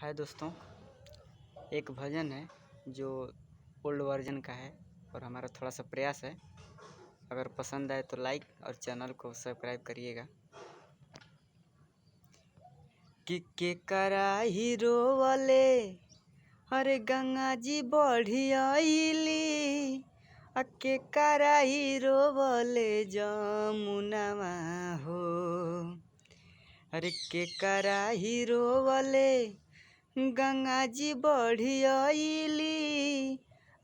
हाय दोस्तों, एक भजन है जो ओल्ड वर्जन का है और हमारा थोड़ा सा प्रयास है। अगर पसंद आए तो लाइक और चैनल को सब्सक्राइब करिएगा। कि करा हीरो वाले अरे गंगा जी बढ़ी आईली, के करा हीरो वाले जमुनावा हो। अरे के करा हीरो वाले गंगा जी बढ़ी आईली,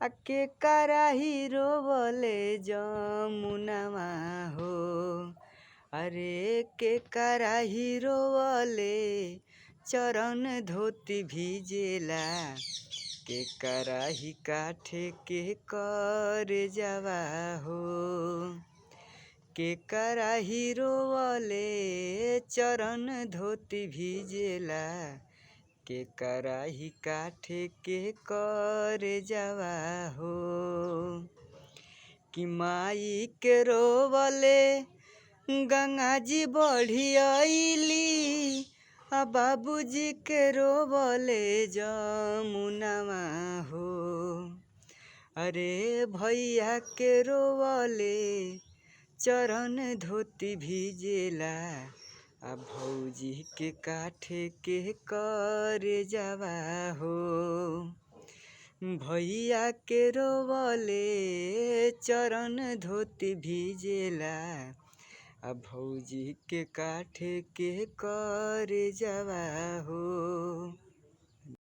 के करा हीरो बोले जमुनावा हो। अरे के करा हीरो बोले चरण धोती भीजेला, के करा ही काठे के कर जावा हो। के करा हीरो वाले चरण धोती भीजेला, के करा ही काठे के कर जावा हो। कि माई के रोवले गंगा जी बढ़ी आईली, बाबूजी के रोवले जमुनावा हो। अरे भैया के रोवले चरण धोती भीजेला, भौजी के काठे के कर जावा हो। भैया के रोवले चरण धोती भीजेला, भौजी के काठे के कर जावा हो।